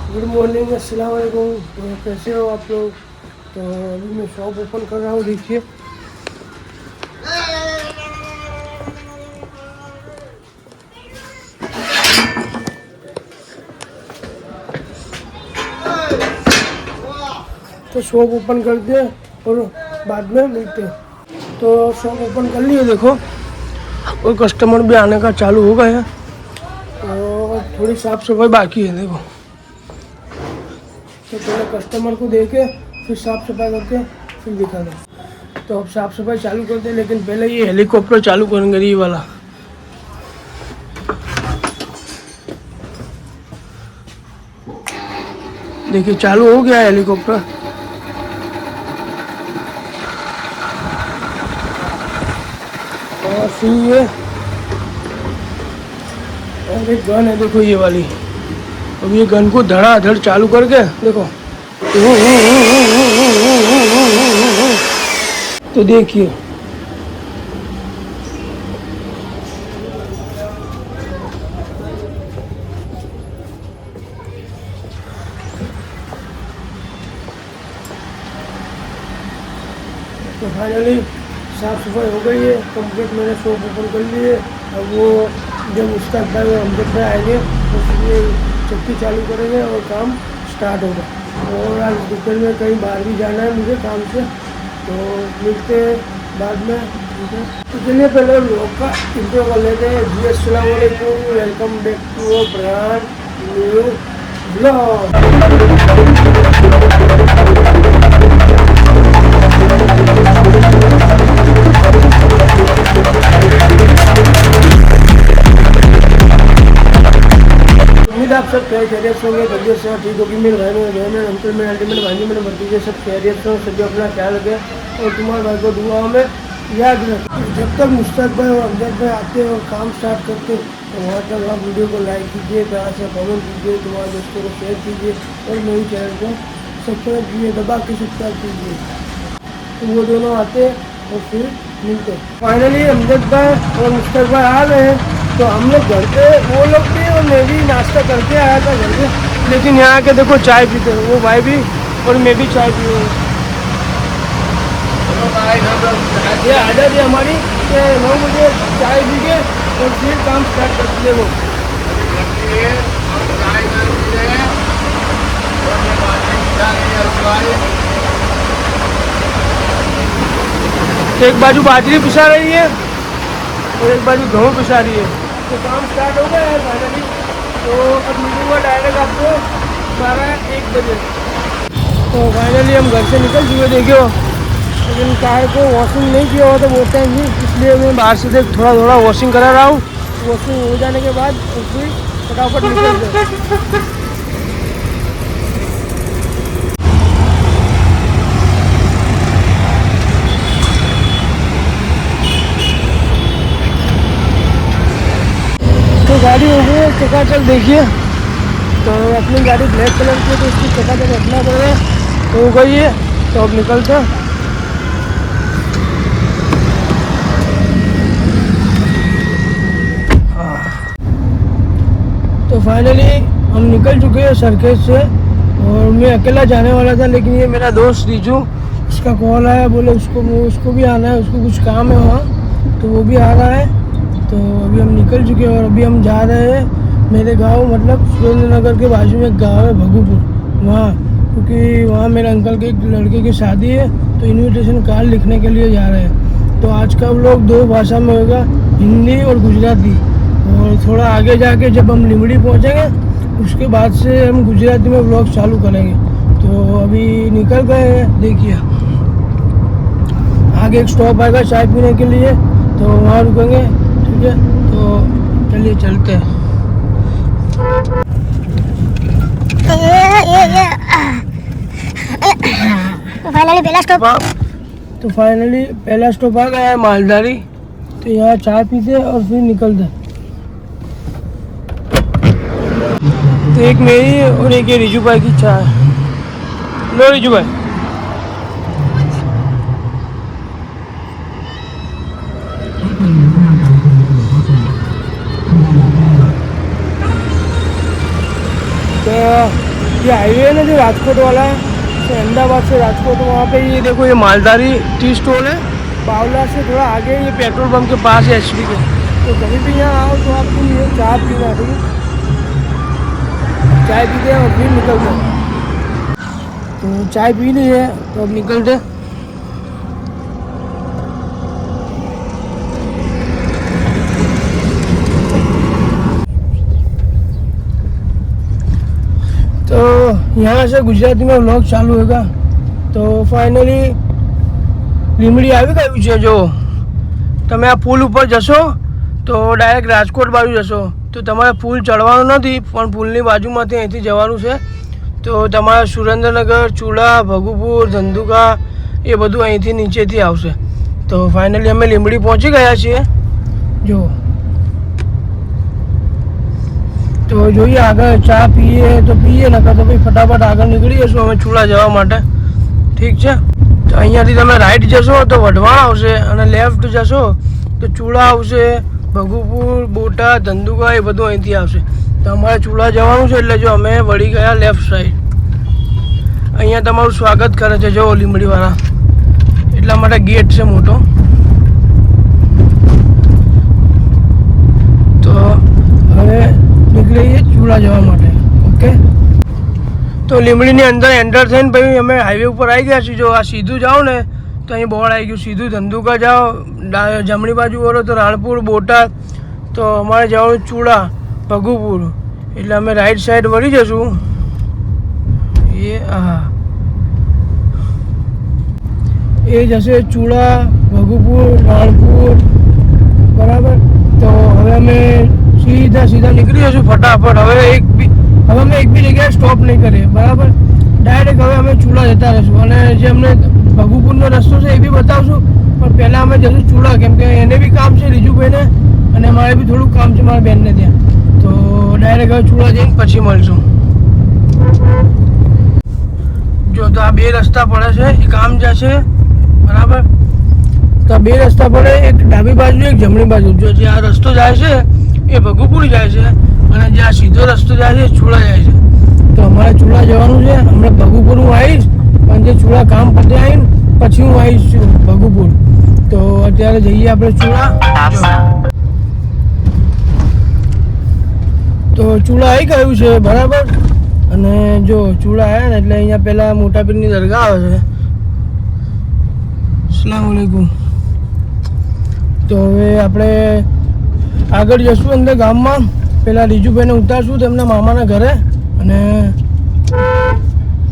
Good morning, अस्सलाम वालेकुम। तो कैसे हो आप लोग? तो अभी मैं शॉप ओपन कर रहा हूँ, देखिए। तो शॉप ओपन करते हैं और बाद में मिलते हैं। तो शॉप ओपन कर लिए, देखो, और कस्टमर भी आने का चालू हो गया है। तो थोड़ी साफ सफाई बाकी है, देखो। तो पहले कस्टमर को देके फिर साफ सफाई करके फिर दिखा दो। तो अब साफ सफाई चालू करते हैं, लेकिन पहले ये हेलीकॉप्टर चालू करेंगे, ये वाला। देखिए चालू हो गया हेलीकॉप्टर। और फिर ये और एक गन है, देखो ये वाली। अब ये गन को धड़ाधड़ चालू करके देखो। तो देखिए, तो फाइनली साफ सफाई हो गई है कंप्लीट। मैंने शॉप ओपन कर ली है। अब वो जब उसका भाई और हमजद भाई आएंगे तो फिर चक्की चालू करेंगे और काम स्टार्ट होगा। और आज दोपहर में कहीं बाहर भी जाना है मुझे काम से, तो मिलते हैं बाद में, ठीक है। तो चलिए पहले लोग का इंट्रो कर लेते हैं। जी अस्सलाम वालेकुम, welcome back to brand new blog. उम्मीद आप सब खैरियत से होंगे, तबियत से ठीक होगी। मेरे भाई मेरे बहन मेरे अंकल मेरे आंटी मेरे भाई मेरे भतीजे सब खैरियत से, सभी अपना ख्याल रखें। और तुम्हारे भाई को दुआ में याद रखें। जब तक मुश्ताक भाई और अमजद भाई आते हैं और काम स्टार्ट करते हैं, तो वहाँ तक आप वीडियो को लाइक कीजिए, प्यार से कमेंट कीजिए, तुम्हारे दोस्तों को शेयर कीजिए और मेरे चैनल को सब्सक्राइब कीजिए, दबा के सब्सक्राइब कीजिए। तो वो दोनों आते हैं और फिर मिलते हैं। फाइनली अमजद भाई और मुश्ताक भाई आ गए हैं। तो हम लोग घर पे, वो लोग भी और मैं भी नाश्ता करके आया था घर पे, लेकिन यहाँ के देखो चाय पीते हैं, वो भाई भी और मैं भी चाय पी रहे हैं। ये आदत है हमारी कि 9 बजे चाय पी के और फिर काम स्टार्ट करते हैं वो। एक बाजू बाजरी पिसा रही है और एक बाजू गेहूँ पिसा रही है। तो काम स्टार्ट हो गया है फाइनली। तो अब मिलूँगा डायरेक्ट आपको 12-1 बजे। तो फाइनली हम घर से निकल चुके, देखियो। लेकिन कार को वॉशिंग नहीं किया हुआ था बहुत टाइम से, इसलिए मैं बाहर से देख थोड़ा थोड़ा वॉशिंग करा रहा हूँ। वॉशिंग हो जाने के बाद फिर फटाफट निकल जाए। तो गाड़ी हो गई है चकाचक, देखिए। तो अपनी गाड़ी ब्लैक कलर की है, तो उसकी चकाचक रखना पड़ेगा। तो हो गई है, तो अब निकलते हैं। तो फाइनली हम निकल चुके हैं सर्किट से, और मैं अकेला जाने वाला था, लेकिन ये मेरा दोस्त रिजू, उसका कॉल आया, बोले उसको भी आना है, उसको कुछ काम है वहाँ, तो वो भी आ रहा है। तो अभी हम निकल चुके हैं और अभी हम जा रहे हैं मेरे गांव, मतलब सुरेंद्र नगर के बाजू में एक गाँव है भगूपुर, वहाँ, क्योंकि वहाँ मेरे अंकल के एक लड़के की शादी है, तो इन्विटेशन कार्ड लिखने के लिए जा रहे हैं। तो आज का व्लॉग 2 भाषा में होगा, हिंदी और गुजराती। और थोड़ा आगे जाके जब हम लिमड़ी पहुँचेंगे, उसके बाद से हम गुजराती में व्लॉग चालू करेंगे। तो अभी निकल गए हैं, देखिए। आगे एक स्टॉप आएगा चाय पीने के लिए, तो वहाँ रुकेंगे, ठीक है। तो चलिए चलते हैं। तो फाइनली पहला स्टॉप आ गया है मालदारी। तो यहाँ चाय पीते और फिर निकलते। तो एक मेरी और एक ये रिजू भाई की चाय। लो रिजू भाई। तो ये हाईवे है ना जो राजकोट वाला है, तो अहमदाबाद से राजकोट, वहाँ पे ये देखो ये मालधारी टी स्टॉल है। बावला से थोड़ा आगे ये पेट्रोल पंप के पास है एचपी के। तो कभी भी यहाँ आओ तो आपको ये चाय पीना, ठीक है? चाय पीते हैं और फिर निकलते हैं। तो चाय पी ली है तो अब निकलते। तो यहाँ से गुजराती में व्लॉग चालू होगा। तो फाइनली લીમડી આવી ગયું છે। જો તમે આ પુલ ઉપર જશો તો ડાયરેક્ટ રાજકોટ બાજુ જશો, તો તમારે પુલ ચડવાનું નથી, પણ પુલની બાજુમાંથી અહીંથી જવાનું છે। તો તમારે સુરેન્દ્રનગર, ચૂડા, ભગુપુર, ધંધુકા એ બધું અહીંથી નીચેથી આવશે। તો ફાઇનલી અમે લીમડી પહોંચી ગયા છીએ। જો તો જોઈએ આગળ ચા પીએ તો પીએ, નકર તો ભાઈ ફટાફટ આગળ નીકળી જશું અમે ચૂડા જવા માટે, ઠીક છે? તો અહીંયાથી તમે રાઈટ જશો તો વઢવાણ આવશે, અને લેફ્ટ જશો તો ચૂડા આવશે, ભગુપુર, બોટાદ, ધંધુકા એ બધું અહીંથી આવશે। તો અમારે ચૂડા જવાનું છે એટલે જો અમે વળી ગયા લેફ્ટ સાઈડ। અહીંયા તમારું સ્વાગત કરે છે જો લીમડીવાળા, એટલા માટે ગેટ છે મોટો। તો હવે નીકળીએ ચૂડા જવા માટે, ઓકે? તો લીમડીની અંદર એન્ટર થઈને પછી અમે હાઈવે ઉપર આવી ગયા છીએ। જો આ સીધું જાઓ ને તો અહીં બોર્ડ આવી ગયું, સીધું ધંધુકા જાઓ, જમણી બાજુ વળો તો રાણપુર, બોટાદ। તો અમારે જવાનું ચૂડા, ભગુપુર, એટલે અમે રાઈટ સાઈડ વળી જશું। એ હા એ જશે ચૂડા, ભગુપુર, રાણપુર, બરાબર। તો હવે અમે સીધા નીકળી જશું ફટાફટ। હવે અમે એક બી જગ્યાએ સ્ટોપ નહીં કરીએ, બરાબર? ડાયરેક્ટ હવે અમે ચૂડા જતા રહીશું, અને જે અમને ભગુપુરનો રસ્તો છે એ બી બતાવશું, પણ પહેલાં અમે જશું ચૂડા, કેમ કે એને બી કામ છે રીજુભાઈને, અને મારે બી થોડુંક કામ છે મારા બેનને ત્યાં। તો ડાયરેક્ટ હવે ચૂડા જઈને પછી મળશું। જો તો આ બે રસ્તા પડે છે, એક આમ જશે, બરાબર? તો આ બે રસ્તા પડે, એક ડાબી બાજુ એક જમણી બાજુ। જો જે આ રસ્તો જાય છે એ ભગુપુર જાય છે, અને જે આ સીધો રસ્તો જાય છે એ ચૂડા જાય છે। તો અમારે ચૂડા જવાનું છે। હમણાં ભગુપુર હું આવીશ, પણ જે ચૂડા કામ પતે આવીને પછી હું આવીશ ભગુપુર। તો અત્યારે જઈએ આપણે ચૂડા। તો ચૂડા આવી ગયું છે, બરાબર? અને જો ચૂડા આવ્યા ને એટલે અહીંયા પહેલાં મોટા પીરની દરગાહ આવે છે। અસ્સલામ વાલેકુમ। તો હવે આપણે આગળ જશું અંદર ગામમાં, પહેલાં રીજુભાઈને ઉતારશું તેમના મામાના ઘરે, અને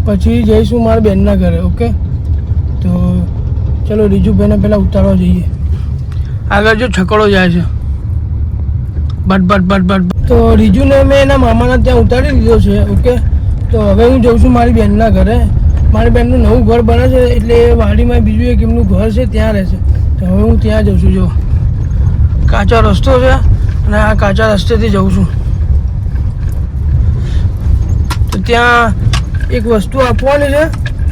પછી જઈશું મારા બેનના ઘરે, ઓકે? તો ચલો રીજુભાઈને પહેલાં ઉતારવા જઈએ। આગળ જો છકડો જાય છે, બટ। તો રીજુને મેં એના મામાના ત્યાં ઉતારી દીધો છે, ઓકે? તો હવે હું જઉં છું મારી બેનના ઘરે। મારી બેનનું નવું ઘર બને છે, એટલે વાડીમાં બીજું એક એમનું ઘર છે, ત્યાં રહે છે। તો હવે હું ત્યાં જઉં છું। જો કાચો રસ્તો છે, અને આ કાચા રસ્તેથી જઉં છું। તો ત્યાં એક વસ્તુ આપવાની છે,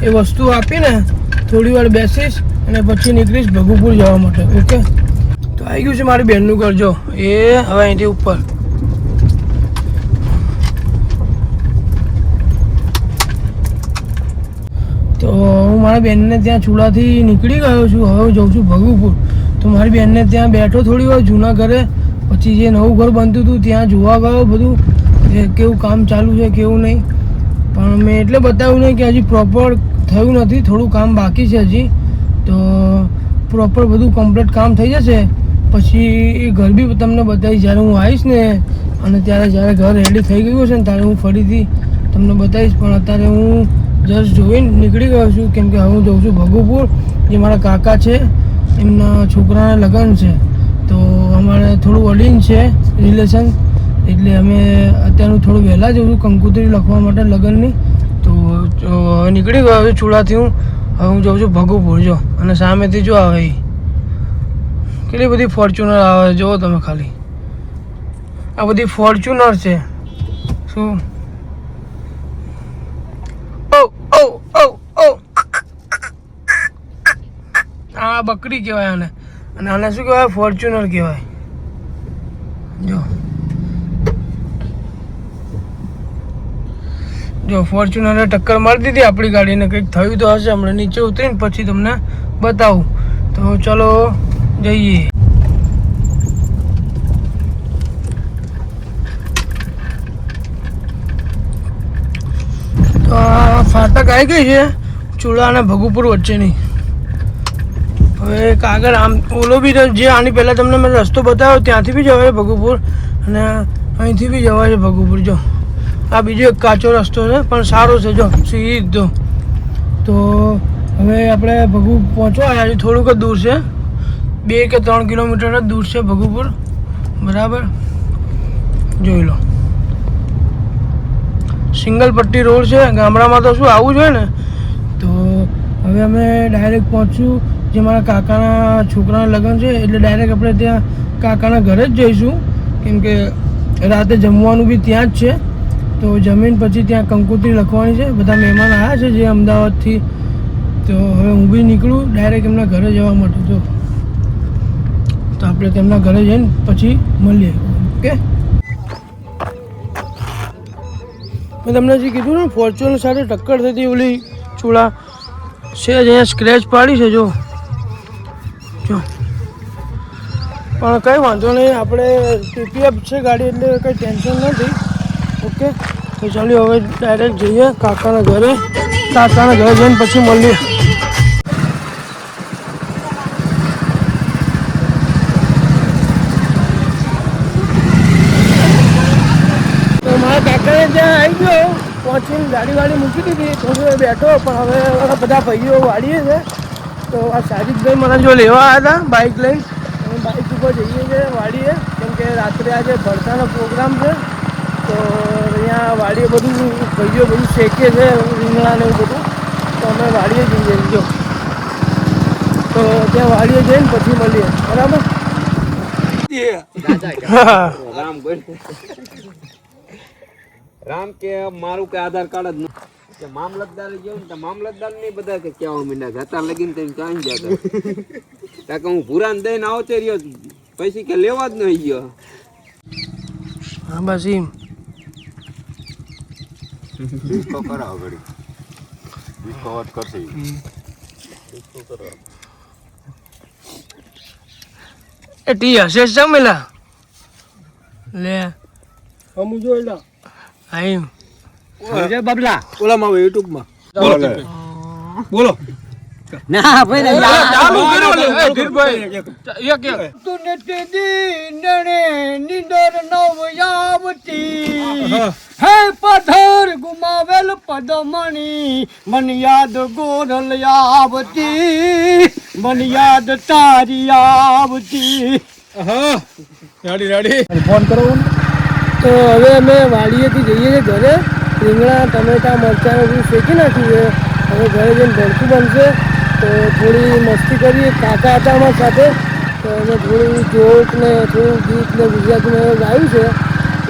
એ વસ્તુ આપીને થોડી વાર બેસીશ અને પછી નીકળીશ ભગુપુર જવા માટે, ઓકે? તો આવી ગયું છે મારી બહેનનું ઘર। જો એ હવે અહીંથી ઉપર। તો હું મારા બેનને ત્યાં ચૂડાથી નીકળી ગયો છું, હવે જઉં છું ભગુપુર। તો મારી બેનને ત્યાં બેઠો થોડી વાર જૂના ઘરે, પછી જે નવું ઘર બનતું હતું ત્યાં જોવા ગયો બધું કેવું કામ ચાલુ છે કેવું નહીં, પણ મેં એટલે બતાવ્યું નહીં કે હજી પ્રોપર થયું નથી, થોડું કામ બાકી છે હજી। તો પ્રોપર બધું કમ્પ્લીટ કામ થઈ જશે પછી એ ઘર બી તમને બતાવીશ જ્યારે હું આવીશ ને, અને જ્યારે ઘર રેડી થઈ ગયું છે ને ત્યારે હું ફરીથી તમને બતાવીશ। પણ અત્યારે હું જસ્ટ જોઈને નીકળી ગયો છું, કેમ કે હવે હું જઉં છું ભગુપુર। જે મારા કાકા છે એમના છોકરાના લગ્ન છે, તો અમારે થોડું અડીન છે રિલેશન, એટલે અમે અત્યારનું થોડું વહેલા જઉં છું કંકોત્રી લખવા માટે લગ્નની। તો નીકળી ગયો છું ચૂડાથી હું, હવે હું જઉં છું ભગુપુર। જો અને સામેથી જો આવે કેટલી બધી ફોર્ચ્યુનર આવે, જુઓ તમે ખાલી, આ બધી ફોર્ચ્યુનર છે। શું આ બકરી કહેવાય આને, અને આને શું કહેવાય? ફોર્ચ્યુનર કહેવાય। જો જો ફોર્ચ્યુનરે ટક્કર મારી દીધી આપણી ગાડીને, કંઈક થયું તો હશે. હમણાં નીચે ઉતરીને પછી તમને બતાવું. તો ચલો જઈએ. તો આ ફાટક આવી ગઈ છે ચૂલા અને ભગુપુર વચ્ચેની. હવે કાગળ આમ ઓલો બી જે આની પહેલાં તમને મેં રસ્તો બતાવ્યો ત્યાંથી બી જવાય ભગુપુર, અને અહીંથી બી જવાય છે ભગુપુર. જો આ બીજો એક કાચો રસ્તો છે પણ સારો છે, જો સીધો. તો હવે આપણે ભગુ પહોંચવા આવ્યા છીએ. થોડુંક જ દૂર છે, 2 કે 3 કિલોમીટર જ દૂર છે ભગુપુર, બરાબર. જોઈ લો, સિંગલ પટ્ટી રોડ છે. ગામડામાં તો શું આવું જોઈએ ને. તો હવે અમે ડાયરેક્ટ પહોંચ્યું, જે મારા કાકાના છોકરાના લગ્ન છે એટલે ડાયરેક્ટ આપણે ત્યાં કાકાના ઘરે જ જઈશું, કેમ કે રાતે જમવાનું બી ત્યાં જ છે. તો જમીન પછી ત્યાં કંકોત્રી લખવાની છે. બધા મહેમાન આવ્યા છે જે અમદાવાદથી. તો હવે હું બી નીકળું ડાયરેક્ટ એમના ઘરે જવા માટે. જો તો આપણે તેમના ઘરે જઈને પછી મળીએ. ઓકે, મેં તમને જે કીધું ને ફોર્ચ્યુનર સાથે ટક્કર થઈ હતી ઓલી ચૂલા છે, અહીંયા સ્ક્રેચ પાડી છે. જો જો પણ કંઈ વાંધો નહીં, આપણે પીપીએફ છે ગાડી એટલે કંઈ ટેન્શન નથી. ઓકે, તો ચાલો હવે ડાયરેક્ટ જઈએ કાકાના ઘરે. કાકાના ઘરે જઈને પછી મળીએ. તો મારા કાકાને ત્યાં આવી ગયો, પહોંચીને ગાડી વાડી મૂકી દીધી. થોડું બેઠો, પણ હવે બધા ભાઈઓ વાળીએ છે. તો આ સાજીદભાઈ મને જો લેવા આવ્યા હતા બાઇક લઈને. અમે બાઇક ઉપર જઈએ છીએ વાડીએ, કેમ કે રાત્રે આજે ભરતાનો પ્રોગ્રામ છે. તો અહીંયા વાડીએ બધું ભાઈઓ બધું શેકે છે, રીંગણા ને એવું બધું. તો અમે વાડીએ જઈએ. જો તો ત્યાં વાડીએ જઈને પછી મળીએ, બરાબર. રામ કે મારું કે આધાર કાર્ડ જ કે મામલતદાર ગયો ને, મામલતદાર નહીં બધા કે કેવા મીંડા હતા લગીને તેમ ક્યાં ગયા હતા કે હું ભૂરાને દઈને આવો તે રહ્યો, પછી કે લેવા જ નહીં ગયો. હા બસ એમ ડિસ્કો કરાવો ઘડી, ડિસ્કો વાત કરશે. એ ટી હશે જમેલા લે અમુ જોઈલા આઈમ ઓય બાબલા ઓલામાં આવે યુટ્યુબમાં બોલો ના ભાઈ ચાલુ કરો લે ધીરભાઈ એક તું ને દીનણે નિંદર નવ આવતી હે પથર ગુમાવેલ પદમણી મન યાદ ગોરલ આવતી મન યાદ તારી આવતી. હા રેડી રેડી ફોન કરો. તો હવે અમે વાડીએથી જઈએ છીએ ઘરે. રીંગણા ટમેટા મરચાં બધું શેકી નાખ્યું છે. હવે ઘરે જઈને ભરતું બનશે. તો થોડી મસ્તી કરીએ. કાકા હતા અમારા સાથે, તો અમે થોડું જોક ને થોડું ગીત ને ગુજરાતીમાં ગાયું છે.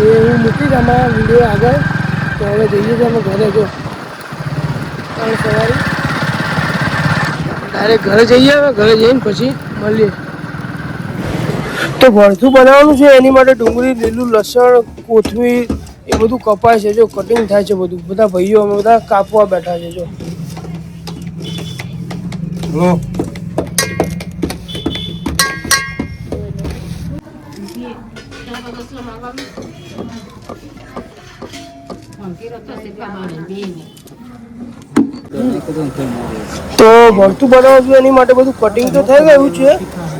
એ હું મૂકીશ આમાં વિડીયો આગળ. તો હવે જઈએ છીએ અમે ઘરે. જો સવારે ડાયરેક્ટ ઘરે જઈએ. હવે ઘરે જઈને પછી મળીએ. તો ભરથું બનાવવાનું છે, એની માટે ડુંગળી, લીલું લસણ, કોથમીર એ બધું કપાય છે. જો કટિંગ થાય છે બધું. બધા ભાઈઓ અમે બધા કાપવા બેઠા છે. જો હલો તો ભરતું બનાવવું છે, એની માટે બધું કટિંગ તો થઈ ગયું છે,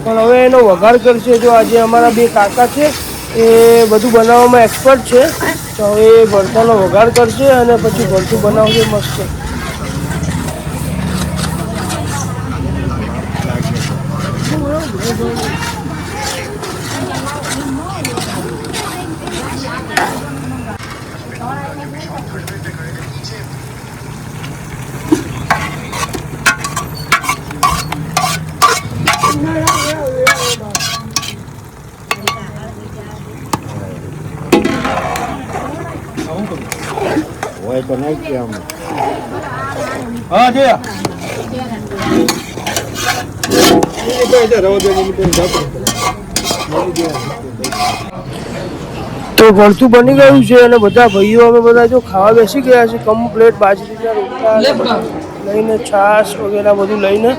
પણ હવે એનો વઘાર કરશે. જો આજે અમારા 2 કાકા છે એ બધું બનાવવામાં એક્સપર્ટ છે. તો હવે એ ભરતાનો વઘાર કરશે અને પછી ભરતું બનાવશે મસ્ત. હોય તો નહીં કે આમ હા જે તો તો ભરતું બની ગયું છે અને બધા ભાઈઓ અમે બધા જો ખાવા બેસી ગયા છે કમ્પ્લેટ બાજરીના રોટલા લઈને છાશ વગેરે બધું લઈને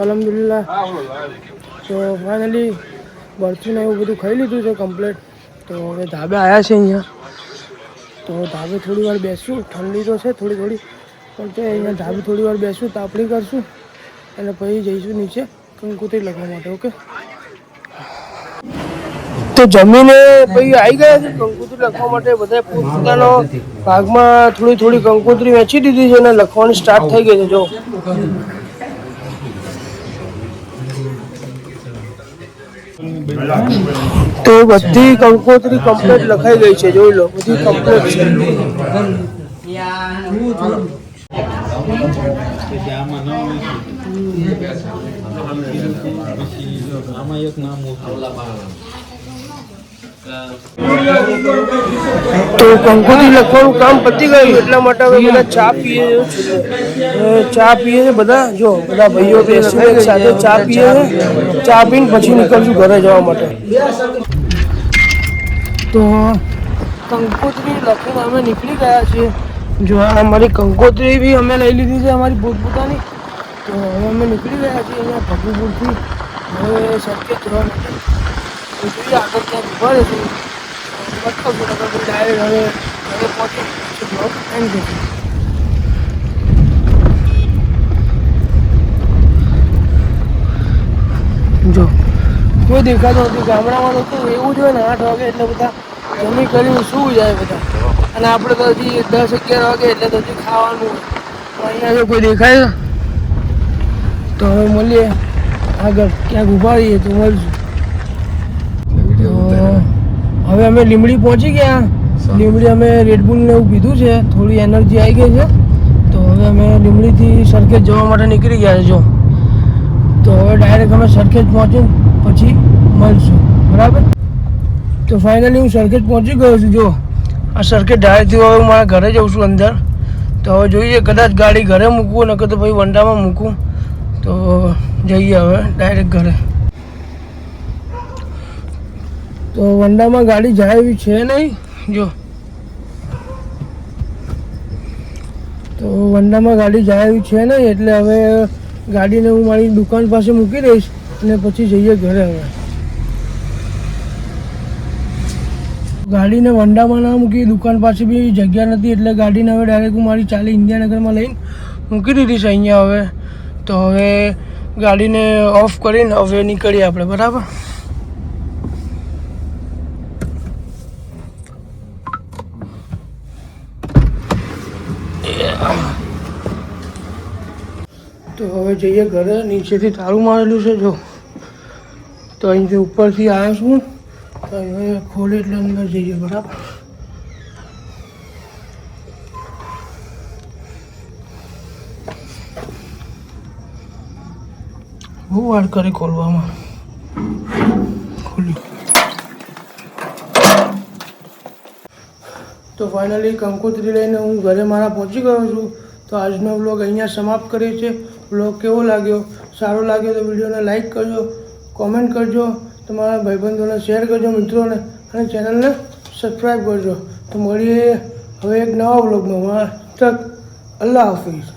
અલ્હમ્દુલિલ્લાહ. તો ફાઇનલી ભરતું ને એવું બધું ખાઈ લીધું છે કમ્પ્લેટ. તો હવે ધાબે આવ્યા છે અહીંયા. તો ધાબે થોડી વાર બેસું, ઠંડી તો છે થોડી થોડી પણ તે અહીંયા ધાબે થોડી વાર બેસું, તાપણી કરશું અને પછી જઈશું નીચે કંકોત્રી લખવા માટે. ઓકે, તો જમીને પછી આવી ગયા છે કંકોત્રી લખવા માટે. બધા પોતાનો ભાગમાં થોડી થોડી કંકોત્રી વેચી દીધી છે અને લખવાની સ્ટાર્ટ થઈ ગઈ છે. જો તો બધી કંકોત્રી કમ્પ્લીટ લખાઈ ગઈ છે. જોઈ લો, બધી કમ્પ્લીટ છે. તો કંકોત્રી લખવાનું કામ પતી ગયું એટલા માટે હવે બધા ચા પીએ છે બધા. જો બધા ભાઈઓ બેસીને એક સાથે ચા પીએ છે. ચા પીને પછી નીકળશું ઘરે જવા માટે. તો કંકોત્રી લખીને અમે નીકળી ગયા છીએ. જો આ અમારી કંકોત્રી બી અમે લઈ લીધી છે અમારી પોતપોતાની. તો હવે અમે નીકળી ગયા છીએ અહીંયા ભગુપુરથી. હવે સરખેજ જવા માટે જોઈએ આગળ ક્યાંક ઉભા રહેશું. ડાયરેક્ટ હવે ઘરે પહોંચી બ્લોગ એન્ડ કરીશું. જો કોઈ દેખાતું નથી. ગામડામાં તો એવું જ હોય ને 8 વાગે એટલે બધા જમી કરીને સૂઈ જાય બધા. અને આપણે તો હજી 10-11 વાગે એટલે તો હજી ખાવાનું. અહીંયા જો કોઈ દેખાય તો હવે મળીએ આગળ ક્યાંક ઊભા રહીએ તો મળશું. હવે અમે લીમડી પહોંચી ગયા. લીમડી અમે રેડબુલ ને એવું પીધું છે, થોડી એનર્જી આવી ગઈ છે. તો હવે અમે લીમડીથી સરખેજ જવા માટે નીકળી ગયા છે. જો તો હવે ડાયરેક્ટ અમે સરખેજ પહોંચીને પછી મળશું. બરાબર. તો ફાઇનલી હું સરખેજ પહોંચી ગયો છું. જો આ સરખેજ ડાયરેક્ટથી હવે હું મારા ઘરે જઉં છું અંદર. તો હવે જોઈએ કદાચ ગાડી ઘરે મૂકવું, નકર તો પછી વંડામાં મૂકું. તો જઈએ હવે ડાયરેક્ટ ઘરે. તો વંડામાં ગાડી જાય એવી છે નહીં. જો તો વંડામાં ગાડી જાય એવી છે નહીં એટલે હવે ગાડીને હું મારી દુકાન પાસે મૂકી દઈશ અને પછી જઈએ ઘરે. હવે ગાડીને વંડામાં ના મૂકી, દુકાન પાસે બી જગ્યા નથી એટલે ગાડીને હવે ડાયરેક્ટ હું મારી ચાલી ઇન્ડિયાનગરમાં લઈને મૂકી દીધી છે અહીંયા. હવે તો હવે ગાડીને ઓફ કરીને હવે નીકળીએ આપણે. બરાબર. તો હવે જઈએ ઘરે. નીચેથી તાળું મારેલું છે. જો તો અહીંથી ઉપરથી આવ્યો છું તો હવે ખોલે એટલે અંદર જઈએ. બરાબર. બહુ વાર કરી ખોલવામાં. ખોલી. તો ફાઇનલી કંકોત્રી લઈને હું ઘરે મારા પહોંચી ગયો છું. તો આજનો વ્લોગ અહીંયા સમાપ્ત કરીએ છીએ. વ્લોગ કેવો લાગ્યો? સારો લાગ્યો તો વિડીયોને લાઈક કરજો, કોમેન્ટ કરજો, તમારા ભાઈબંધોને શેર કરજો, મિત્રોને, અને ચેનલને સબસ્ક્રાઈબ કરજો. તો મળીએ હવે એક નવા વ્લોગમાં. તક અલ્લાહ હાફિઝ.